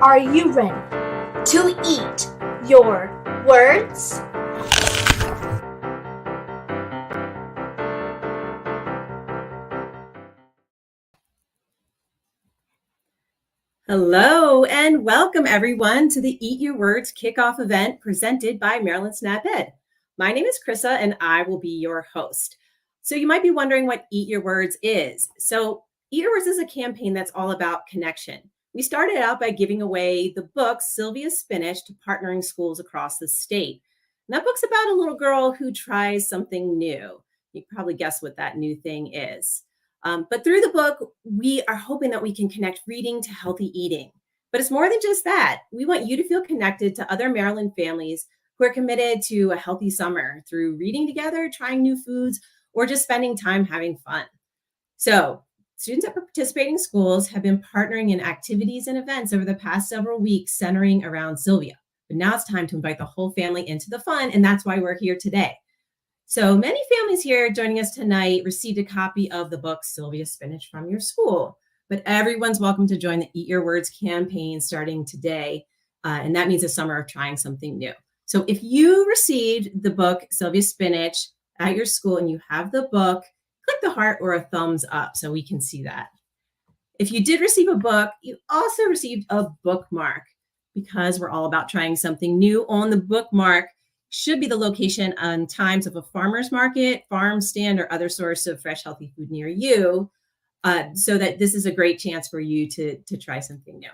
Are you ready to eat your words? Hello and welcome everyone to the Eat Your Words Kickoff event presented by Maryland Snap Ed. My name is Krissa and I will be your host. So you might be wondering what Eat Your Words is. So Eat Your Words is a campaign that's all about connection. We started out by giving away the book Sylvia, Spinach to partnering schools across the state. And that book's about a little girl who tries something new. You can probably guess what that new thing is. But through the book, we are hoping that we can connect reading to healthy eating. But it's more than just that. We want you to feel connected to other Maryland families who are committed to a healthy summer through reading together, trying new foods, or just spending time having fun. So students at participating schools have been partnering in activities and events over the past several weeks centering around Sylvia. But now it's time to invite the whole family into the fun, and that's why we're here today. So many families here joining us tonight received a copy of the book Sylvia, Spinach from your school, but everyone's welcome to join the Eat Your Words campaign starting today. And that means a summer of trying something new. So if you received the book Sylvia, Spinach at your school and you have the book, click the heart or a thumbs up so we can see that. If you did receive a book, you also received a bookmark. Because we're all about trying something new, on the bookmark should be the location and times of a farmer's market, farm stand, or other source of fresh, healthy food near you, so that this is a great chance for you to try something new.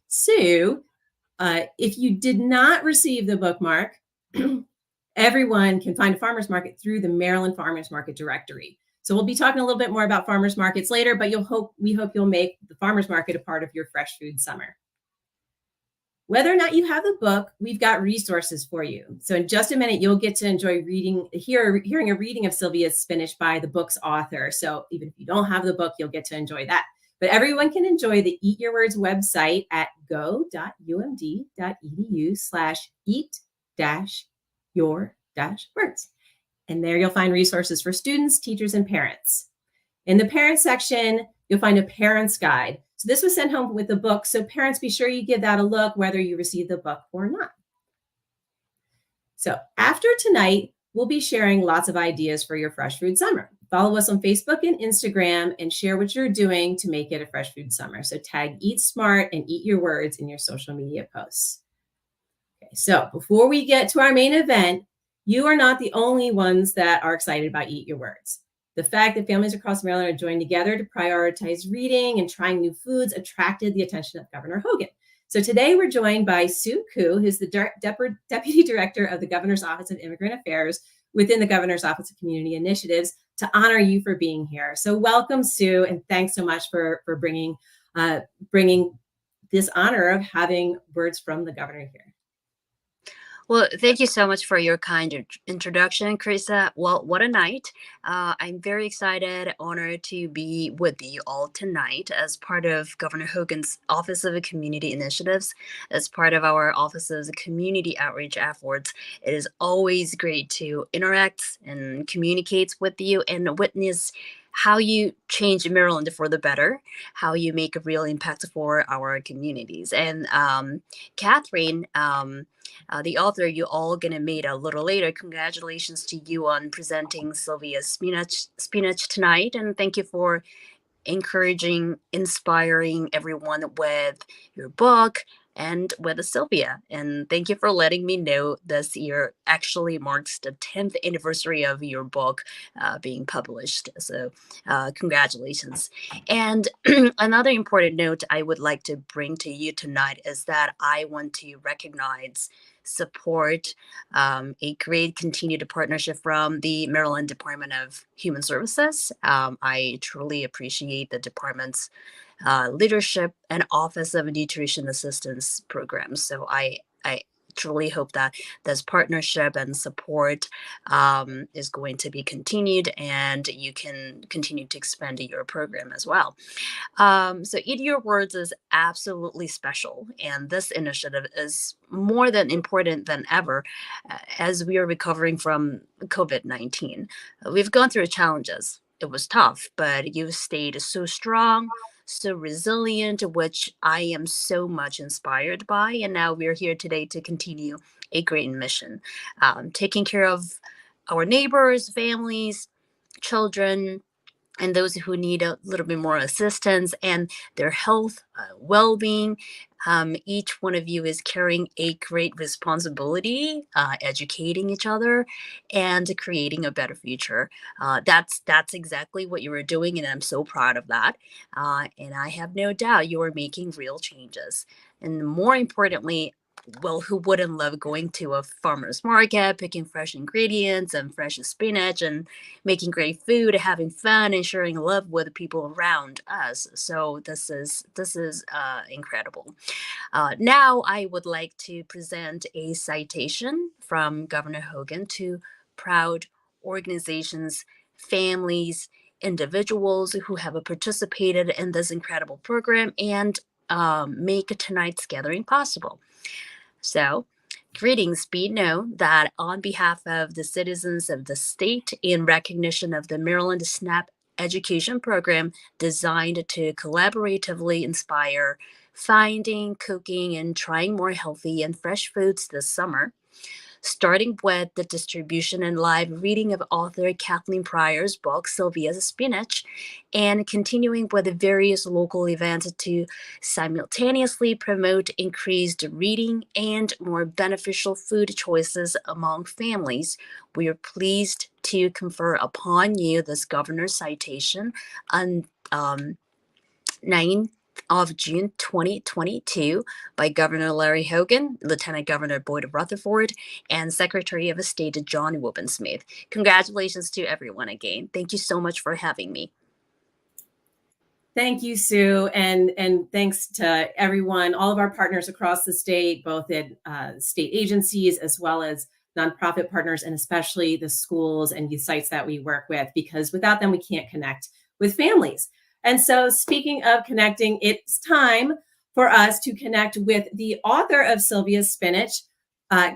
So if you did not receive the bookmark, everyone can find a farmer's market through the Maryland Farmer's Market directory. So we'll be talking a little bit more about farmer's markets later, but we hope you'll make the farmer's market a part of your fresh food summer. Whether or not you have the book, we've got resources for you. So in just a minute, you'll get to enjoy hearing a reading of Sylvia's Spinach by the book's author. So even if you don't have the book, you'll get to enjoy that. But everyone can enjoy the Eat Your Words website at go.umd.edu/eat-your-words. And there you'll find resources for students, teachers, and parents. In the parents section, you'll find a parent's guide. So this was sent home with the book. So parents, be sure you give that a look, whether you receive the book or not. So after tonight, we'll be sharing lots of ideas for your fresh food summer. Follow us on Facebook and Instagram and share what you're doing to make it a fresh food summer. So tag Eat Smart and Eat Your Words in your social media posts. Okay, so before we get to our main event, you are not the only ones that are excited about Eat Your Words. The fact that families across Maryland are joined together to prioritize reading and trying new foods attracted the attention of Governor Hogan. So today we're joined by Sue Koo, who's the Deputy Director of the Governor's Office of Immigrant Affairs within the Governor's Office of Community Initiatives, to honor you for being here. So welcome, Sue, and thanks so much for bringing this honor of having words from the governor here. Well, thank you so much for your kind introduction, Krissa. Well, what a night. I'm very excited, honored to be with you all tonight as part of Governor Hogan's Office of Community Initiatives, as part of our Office's community outreach efforts. It is always great to interact and communicate with you and witness how you change Maryland for the better, how you make a real impact for our communities. And Katherine, the author, you all gonna meet a little later. Congratulations to you on presenting Sylvia's Spinach tonight, and thank you for encouraging, inspiring everyone with your book and with Sylvia. And thank you for letting me know this year actually marks the 10th anniversary of your book being published. So congratulations. And another important note I would like to bring to you tonight is that I want to recognize, support a great continued partnership from the Maryland Department of Human Services. I truly appreciate the department's leadership and Office of Nutrition Assistance programs. So I truly hope that this partnership and support is going to be continued, and you can continue to expand your program as well. So Eat Your Words is absolutely special, and this initiative is more than important than ever as we are recovering from COVID-19. We've gone through challenges. It was tough, but you stayed so strong, so resilient, which I am so much inspired by. And now we're here today to continue a great mission, taking care of our neighbors, families, children, and those who need a little bit more assistance and their health, well-being. Each one of you is carrying a great responsibility, educating each other and creating a better future. That's exactly what you are doing, and I'm so proud of that. And I have no doubt you are making real changes. And more importantly, well, who wouldn't love going to a farmer's market, picking fresh ingredients and fresh spinach and making great food, having fun, and sharing love with the people around us? So this is incredible. Now I would like to present a citation from Governor Hogan to proud organizations, families, individuals who have participated in this incredible program and make tonight's gathering possible. So, greetings. Be known that on behalf of the citizens of the state, in recognition of the Maryland SNAP education program designed to collaboratively inspire finding, cooking, and trying more healthy and fresh foods this summer, starting with the distribution and live reading of author Katherine Pryor's book, Sylvia's Spinach, and continuing with the various local events to simultaneously promote increased reading and more beneficial food choices among families. We are pleased to confer upon you this governor's citation on 9th of June 2022 by Governor Larry Hogan, Lieutenant Governor Boyd Rutherford, and Secretary of State John Wobensmith. Congratulations to everyone again. Thank you so much for having me. Thank you, Sue, and thanks to everyone, all of our partners across the state, both in state agencies as well as nonprofit partners, and especially the schools and youth sites that we work with, because without them, we can't connect with families. And so, speaking of connecting, it's time for us to connect with the author of Sylvia's Spinach.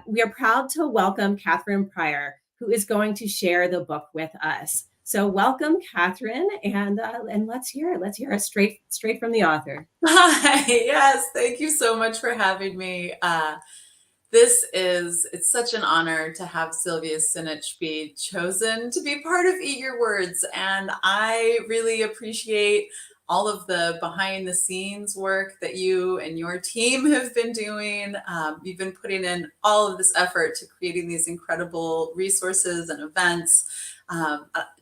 We are proud to welcome Katherine Pryor, who is going to share the book with us. So welcome, Katherine, and let's hear it. Let's hear it straight from the author. Hi, yes, thank you so much for having me. It's such an honor to have Sylvia's Spinach be chosen to be part of Eat Your Words. And I really appreciate all of the behind the scenes work that you and your team have been doing. You've been putting in all of this effort to creating these incredible resources and events.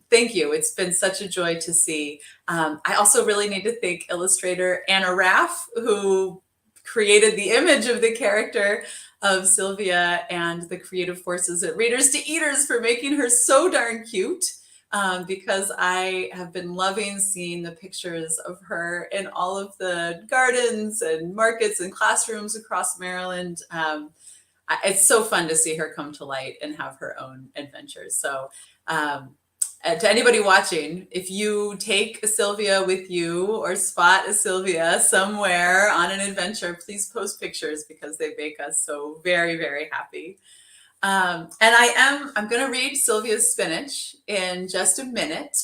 Thank you. It's been such a joy to see. I also really need to thank illustrator Anna Raff, who created the image of the character of Sylvia, and the creative forces at Readers to Eaters for making her so darn cute, because I have been loving seeing the pictures of her in all of the gardens and markets and classrooms across Maryland. It's so fun to see her come to light and have her own adventures. So to anybody watching, if you take a Sylvia with you or spot a Sylvia somewhere on an adventure, please post pictures, because they make us so very, very happy. And I'm going to read Sylvia's Spinach in just a minute.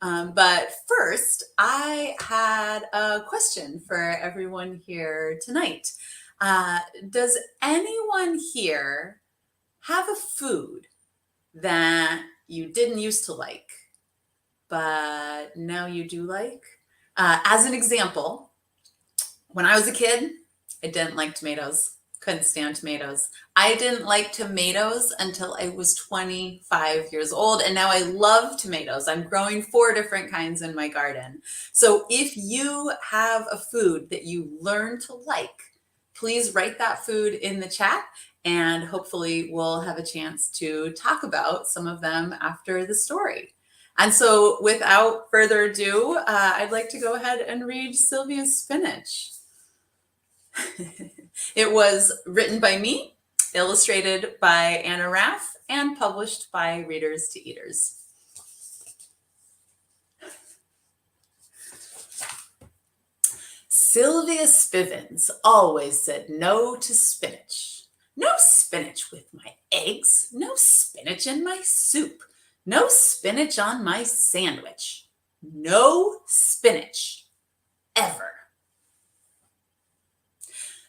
But first, I had a question for everyone here tonight. Does anyone here have a food that you didn't used to like, but now you do like? As an example, when I was a kid, I didn't like tomatoes. Couldn't stand tomatoes. I didn't like tomatoes until I was 25 years old, and now I love tomatoes. I'm growing 4 different kinds in my garden. So if you have a food that you learn to like, please write that food in the chat, and hopefully we'll have a chance to talk about some of them after the story. And so without further ado, I'd like to go ahead and read Sylvia's Spinach. It was written by me, illustrated by Anna Raff, and published by Readers to Eaters. Sylvia Spivens always said no to spinach. No spinach with my eggs, no spinach in my soup, no spinach on my sandwich, no spinach. ever.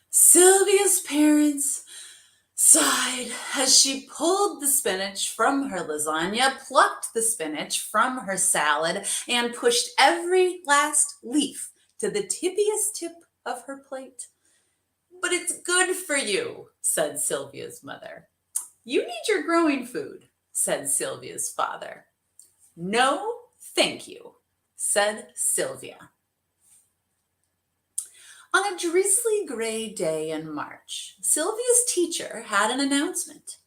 Sylvia's parents sighed as she pulled the spinach from her lasagna, plucked the spinach from her salad, and pushed every last leaf to the tippiest tip of her plate. "But it's good for you," said Sylvia's mother. "You need your growing food," said Sylvia's father. "No, thank you," said Sylvia. On a drizzly gray day in March, Sylvia's teacher had an announcement.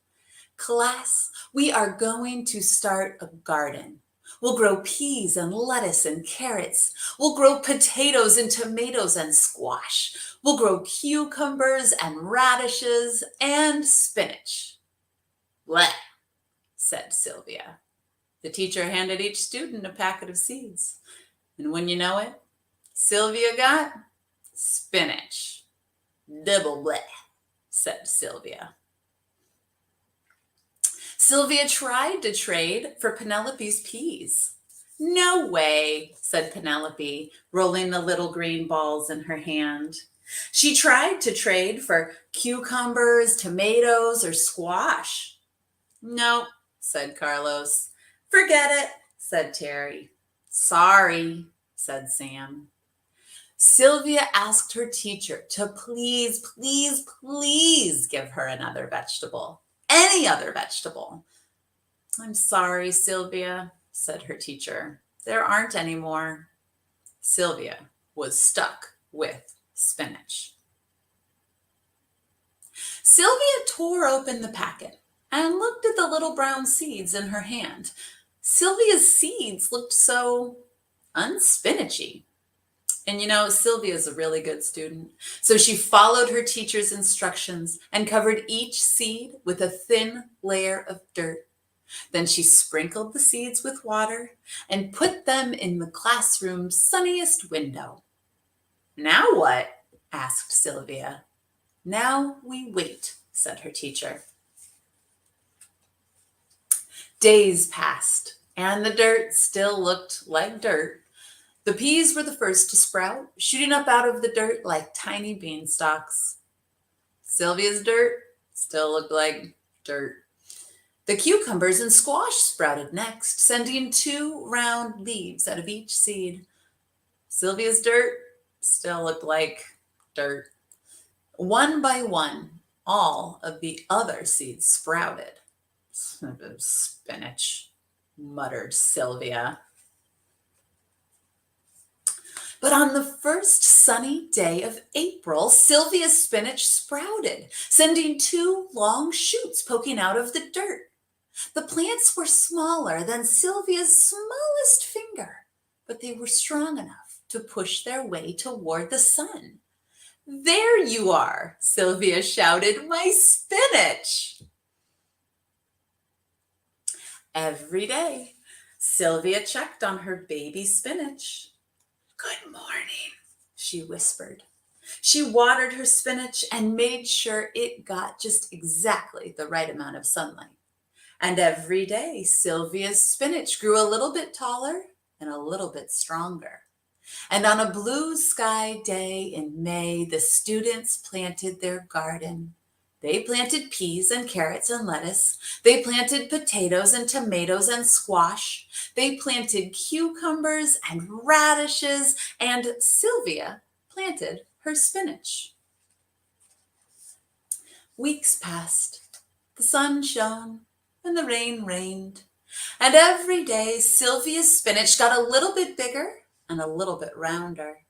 "Class, we are going to start a garden. We'll grow peas and lettuce and carrots. We'll grow potatoes and tomatoes and squash. We'll grow cucumbers and radishes and spinach." "Bleh," said Sylvia. The teacher handed each student a packet of seeds. And when you know it, Sylvia got spinach. "Double bleh," said Sylvia. Sylvia tried to trade for Penelope's peas. "No way," said Penelope, rolling the little green balls in her hand. She tried to trade for cucumbers, tomatoes, or squash. "No," said Carlos. "Forget it," said Terry. "Sorry," said Sam. Sylvia asked her teacher to please, please, please give her another vegetable. Any other vegetable. "I'm sorry, Sylvia," said her teacher. "There aren't any more." Sylvia was stuck with spinach. Sylvia tore open the packet and looked at the little brown seeds in her hand. Sylvia's seeds looked so unspinachy. And you know, Sylvia's a really good student. So she followed her teacher's instructions and covered each seed with a thin layer of dirt. Then she sprinkled the seeds with water and put them in the classroom's sunniest window. "Now what?" asked Sylvia. "Now we wait," said her teacher. Days passed, and the dirt still looked like dirt. The peas were the first to sprout, shooting up out of the dirt like tiny beanstalks. Sylvia's dirt still looked like dirt. The cucumbers and squash sprouted next, sending 2 round leaves out of each seed. Sylvia's dirt still looked like dirt. One by one, all of the other seeds sprouted. "Spinach," muttered Sylvia. But on the first sunny day of April, Sylvia's spinach sprouted, sending 2 long shoots poking out of the dirt. The plants were smaller than Sylvia's smallest finger, but they were strong enough to push their way toward the sun. "There you are," Sylvia shouted, "my spinach." Every day, Sylvia checked on her baby spinach. "Good morning," she whispered. She watered her spinach and made sure it got just exactly the right amount of sunlight. And every day, Sylvia's spinach grew a little bit taller and a little bit stronger. And on a blue sky day in May, the students planted their garden. They planted peas and carrots and lettuce. They planted potatoes and tomatoes and squash. They planted cucumbers and radishes, and Sylvia planted her spinach. Weeks passed. The sun shone and the rain rained. And every day, Sylvia's spinach got a little bit bigger and a little bit rounder.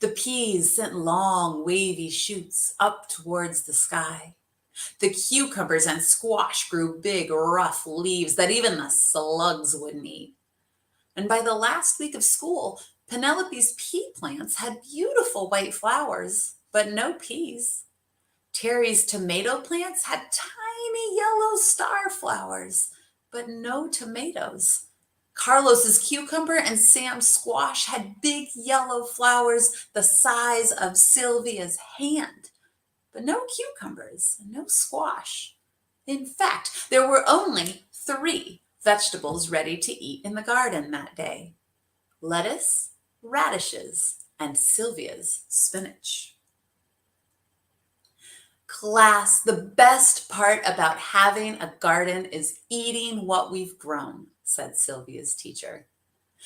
The peas sent long, wavy shoots up towards the sky. The cucumbers and squash grew big, rough leaves that even the slugs wouldn't eat. And by the last week of school, Penelope's pea plants had beautiful white flowers, but no peas. Terry's tomato plants had tiny yellow star flowers, but no tomatoes. Carlos's cucumber and Sam's squash had big yellow flowers the size of Sylvia's hand, but no cucumbers, no squash. In fact, there were only 3 vegetables ready to eat in the garden that day: lettuce, radishes, and Sylvia's spinach. Class, the best part about having a garden is eating what we've grown, said Sylvia's teacher.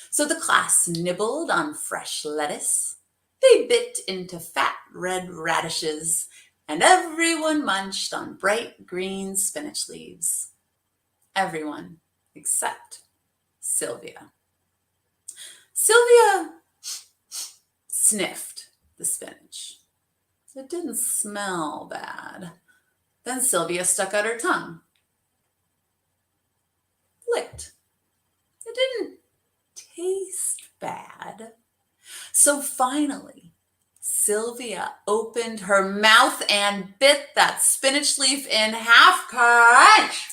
So the class nibbled on fresh lettuce. They bit into fat red radishes, and everyone munched on bright green spinach leaves. Everyone except Sylvia. Sylvia sniffed the spinach. It didn't smell bad. Then Sylvia stuck out her tongue. Licked. It didn't taste bad. So finally, Sylvia opened her mouth and bit that spinach leaf in half. Crunch!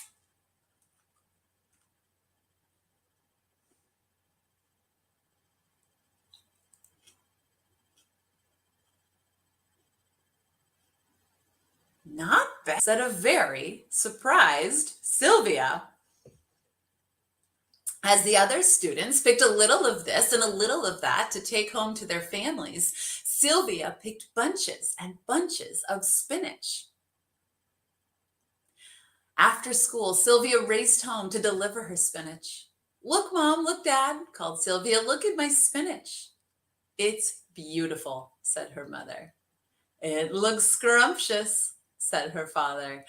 Not bad, said a very surprised Sylvia. As the other students picked a little of this and a little of that to take home to their families, Sylvia picked bunches and bunches of spinach. After school, Sylvia raced home to deliver her spinach. Look, Mom, look, Dad, called Sylvia. Look at my spinach. It's beautiful, said her mother. It looks scrumptious, said her father.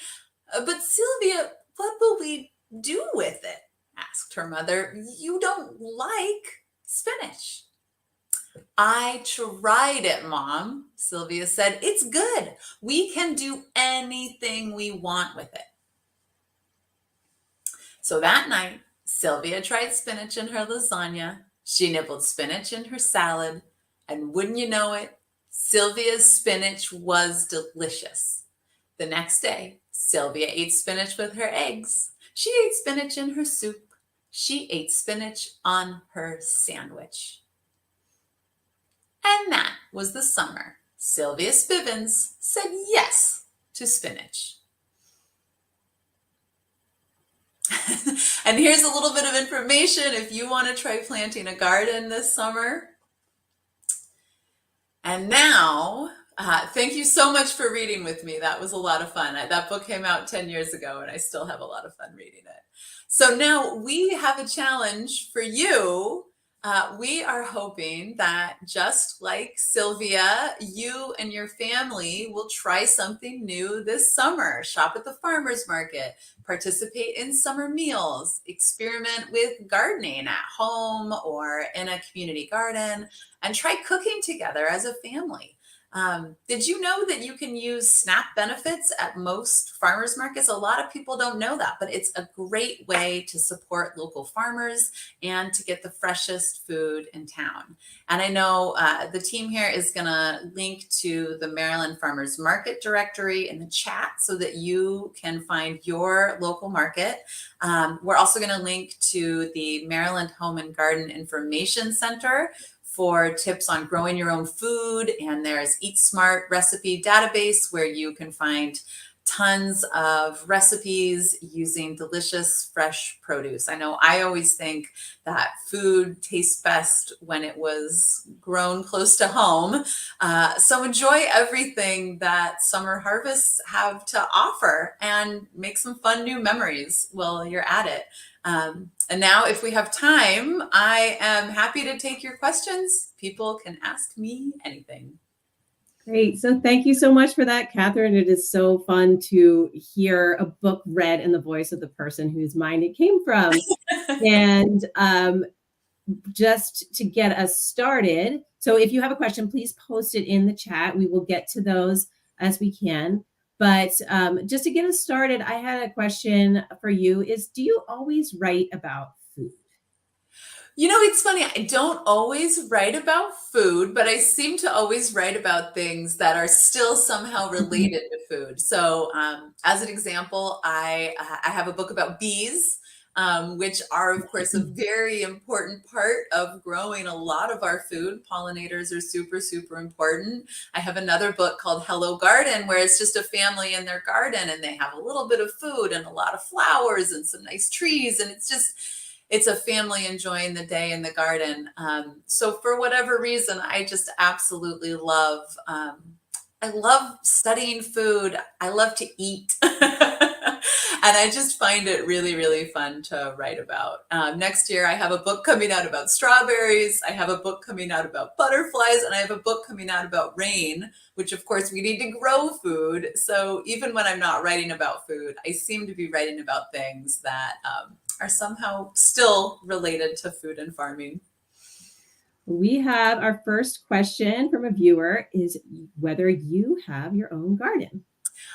But Sylvia, what will we do with it? Asked her mother. You don't like spinach. I tried it, Mom, Sylvia said. It's good. We can do anything we want with it. So that night, Sylvia tried spinach in her lasagna. She nibbled spinach in her salad. And wouldn't you know it, Sylvia's spinach was delicious. The next day, Sylvia ate spinach with her eggs. She ate spinach in her soup. She ate spinach on her sandwich. And that was the summer Sylvia Spivens said yes to spinach. And here's a little bit of information if you want to try planting a garden this summer. And now, thank you so much for reading with me. That was a lot of fun. That book came out 10 years ago, and I still have a lot of fun reading it. So now we have a challenge for you. We are hoping that just like Sylvia, you and your family will try something new this summer. Shop at the farmer's market, participate in summer meals, experiment with gardening at home or in a community garden, and try cooking together as a family. Did you know that you can use SNAP benefits at most farmers markets? A lot of people don't know that, but it's a great way to support local farmers and to get the freshest food in town. And I know the team here is going to link to the Maryland Farmers Market directory in the chat so that you can find your local market. We're also going to link to the Maryland Home and Garden Information Center for tips on growing your own food. And there's Eat Smart recipe database where you can find tons of recipes using delicious fresh produce. I know I always think that food tastes best when it was grown close to home. So enjoy everything that summer harvests have to offer and make some fun new memories while you're at it. And now if we have time, I am happy to take your questions. People can ask me anything. Great. So thank you so much for that, Katherine. It is so fun to hear a book read in the voice of the person whose mind it came from. And just to get us started, so if you have a question, please post it in the chat. We will get to those as we can. But just to get us started, I had a question for you is, do you always write about food? You know, it's funny. I don't always write about food, but I seem to always write about things that are still somehow related to food. So as an example, I have a book about bees, which are, of course, a very important part of growing a lot of our food. Pollinators are super, super important. I have another book called Hello Garden, where it's just a family in their garden and they have a little bit of food and a lot of flowers and some nice trees. And it's just, it's a family enjoying the day in the garden. So for whatever reason, I just absolutely love, I love studying food. I love to eat. And I just find it really, really fun to write about. Next year, I have a book coming out about strawberries. I have a book coming out about butterflies, and I have a book coming out about rain, which of course we need to grow food. So even when I'm not writing about food, I seem to be writing about things that are somehow still related to food and farming. We have our first question from a viewer is whether you have your own garden.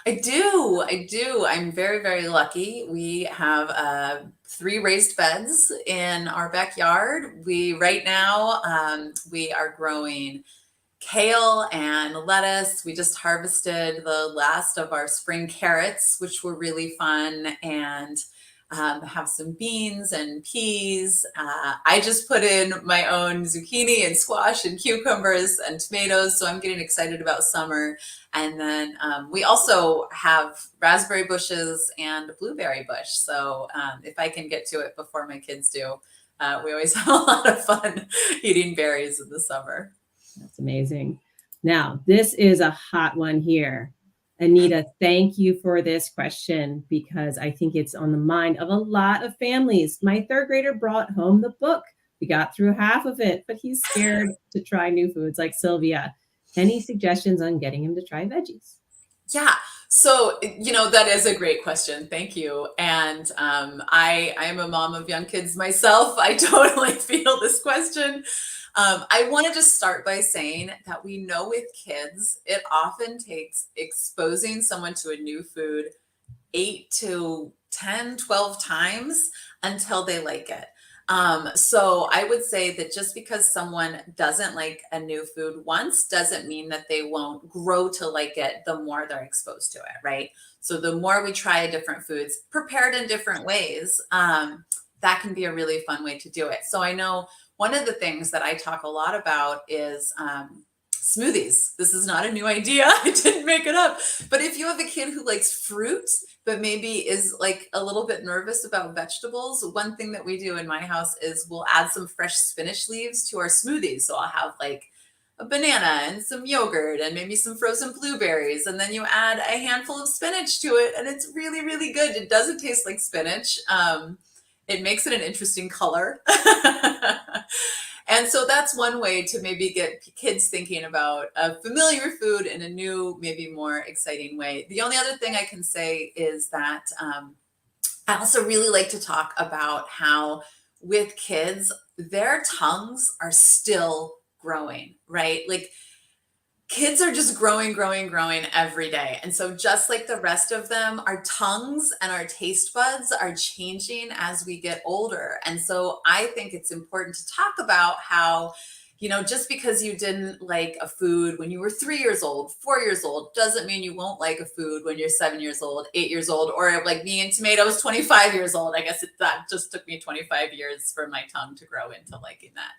I do. I do. I'm very, very lucky. We have 3 raised beds in our backyard. Right now, we are growing kale and lettuce. We just harvested the last of our spring carrots, which were really fun, and have some beans and peas. I just put in my own zucchini and squash and cucumbers and tomatoes, so I'm getting excited about summer. And then we also have raspberry bushes and a blueberry bush. So if I can get to it before my kids do, we always have a lot of fun eating berries in the summer. That's amazing. Now, this is a hot one here. Anita, thank you for this question because I think it's on the mind of a lot of families. My 3rd grader brought home the book. We got through half of it, but he's scared to try new foods like Sylvia. Any suggestions on getting him to try veggies? Yeah. So, that is a great question. Thank you. And I am a mom of young kids myself. I totally feel this question. I want to just start by saying that we know with kids, it often takes exposing someone to a new food 8 to 10, 12 times until they like it. So I would say that just because someone doesn't like a new food once doesn't mean that they won't grow to like it the more they're exposed to it, right? So the more we try different foods prepared in different ways, that can be a really fun way to do it. So I know one of the things that I talk a lot about is smoothies. This is not a new idea. I didn't make it up. But if you have a kid who likes fruit, but maybe is like a little bit nervous about vegetables, one thing that we do in my house is we'll add some fresh spinach leaves to our smoothies. So I'll have like a banana and some yogurt and maybe some frozen blueberries. And then you add a handful of spinach to it. And it's really, really good. It doesn't taste like spinach. It makes it an interesting color. And so that's one way to maybe get kids thinking about a familiar food in a new, maybe more exciting way. The only other thing I can say is that I also really like to talk about how with kids, their tongues are still growing, right? Like kids are just growing every day. And so just like the rest of them, our tongues and our taste buds are changing as we get older. And so I think it's important to talk about how, just because you didn't like a food when you were 3 years old, 4 years old, doesn't mean you won't like a food when you're 7 years old, 8 years old, or like me and tomatoes, 25 years old. I guess that just took me 25 years for my tongue to grow into liking that.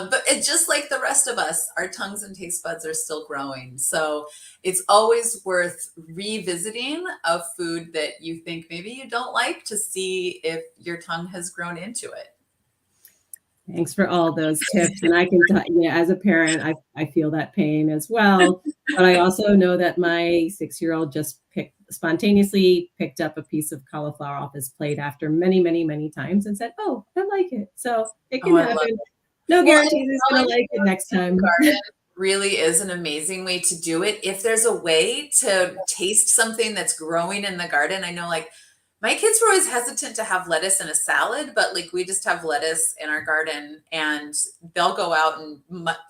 But it's just like the rest of us, our tongues and taste buds are still growing. So it's always worth revisiting a food that you think maybe you don't like to see if your tongue has grown into it. Thanks for all those tips. And I can tell you, as a parent, I feel that pain as well. But I also know that my 6-year-old just spontaneously picked up a piece of cauliflower off his plate after many, many, many times and said, "Oh, I like it." So it can happen. No guarantees he's going to like it next time. Garden really is an amazing way to do it. If there's a way to taste something that's growing in the garden, I know like my kids were always hesitant to have lettuce in a salad, but like we just have lettuce in our garden and they'll go out and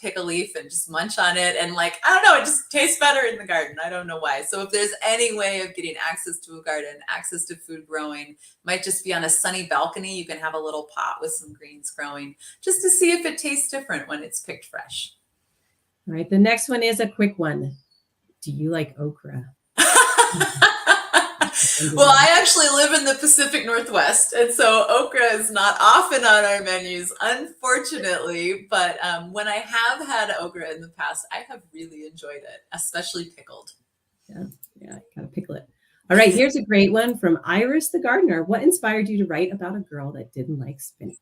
pick a leaf and just munch on it. And like, I don't know, it just tastes better in the garden. I don't know why. So if there's any way of getting access to a garden, access to food growing, might just be on a sunny balcony. You can have a little pot with some greens growing just to see if it tastes different when it's picked fresh. All right. The next one is a quick one. Do you like okra? Well, I actually live in the Pacific Northwest, and so okra is not often on our menus, unfortunately. But when I have had okra in the past, I have really enjoyed it, especially pickled. Yeah, gotta pickle it. All right, here's a great one from Iris the gardener. What inspired you to write about a girl that didn't like spinach?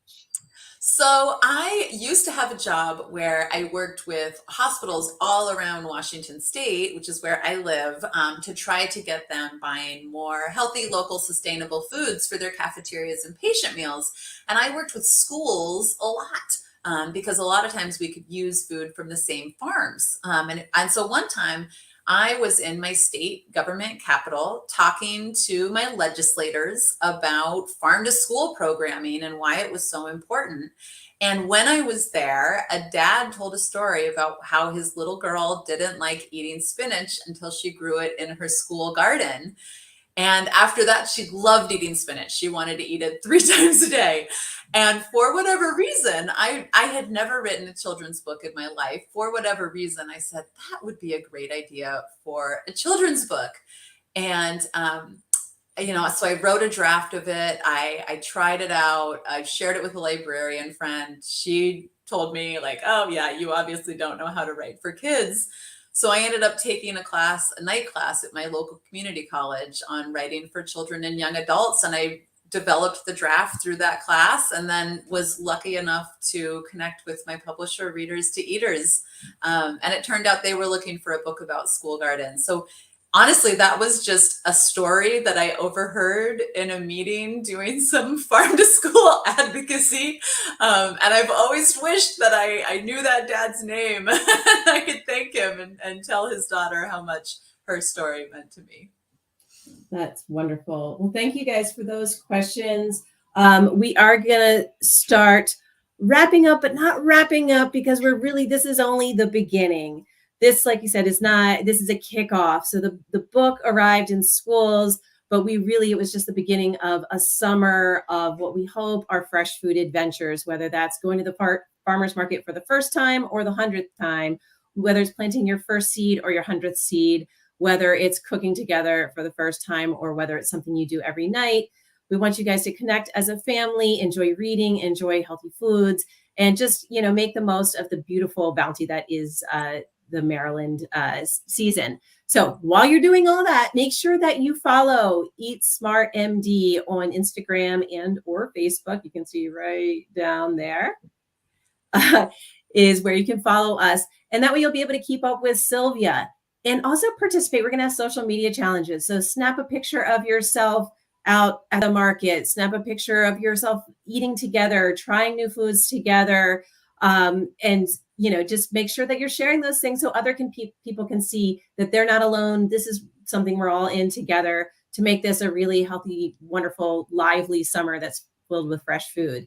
So I used to have a job where I worked with hospitals all around Washington State, which is where I live, to try to get them buying more healthy, local, sustainable foods for their cafeterias and patient meals. And I worked with schools a lot because a lot of times we could use food from the same farms. And so one time I was in my state government capital talking to my legislators about farm to school programming and why it was so important. And when I was there, a dad told a story about how his little girl didn't like eating spinach until she grew it in her school garden. And after that, she loved eating spinach. She wanted to eat it 3 times a day. And for whatever reason, I had never written a children's book in my life. For whatever reason, I said, that would be a great idea for a children's book. And, so I wrote a draft of it. I tried it out. I shared it with a librarian friend. She told me like, oh yeah, you obviously don't know how to write for kids. So I ended up taking a night class at my local community college on writing for children and young adults. And I developed the draft through that class and then was lucky enough to connect with my publisher, Readers to Eaters. And it turned out they were looking for a book about school gardens. So honestly, that was just a story that I overheard in a meeting doing some farm to school advocacy. And I've always wished that I knew that dad's name. I could thank him and tell his daughter how much her story meant to me. That's wonderful. Well, thank you guys for those questions. We are going to start wrapping up, but not wrapping up because this is only the beginning. This, like you said, this is a kickoff. So the book arrived in schools, but it was just the beginning of a summer of what we hope are fresh food adventures, whether that's going to the farmer's market for the first time or the 100th time, whether it's planting your first seed or your 100th seed, whether it's cooking together for the first time or whether it's something you do every night. We want you guys to connect as a family, enjoy reading, enjoy healthy foods, and just, make the most of the beautiful bounty that is the Maryland season. So while you're doing all that, make sure that you follow Eat Smart MD on Instagram and or Facebook. You can see right down there is where you can follow us. And that way you'll be able to keep up with Sylvia and also participate. We're going to have social media challenges. So snap a picture of yourself out at the market, snap a picture of yourself eating together, trying new foods together, and just make sure that you're sharing those things so other people can see that they're not alone. This is something we're all in together to make this a really healthy, wonderful, lively summer that's filled with fresh food.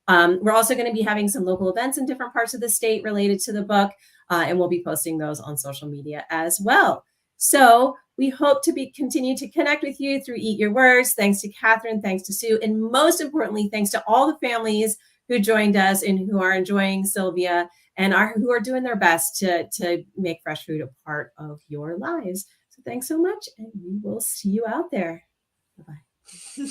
We're also going to be having some local events in different parts of the state related to the book, and we'll be posting those on social media as well. So we hope to continue to connect with you through Eat Your Words. Thanks to Katherine, thanks to Sue, and most importantly, thanks to all the families who joined us and who are enjoying Sylvia and who are doing their best to make fresh food a part of your lives. So thanks so much, and we will see you out there. Bye-bye.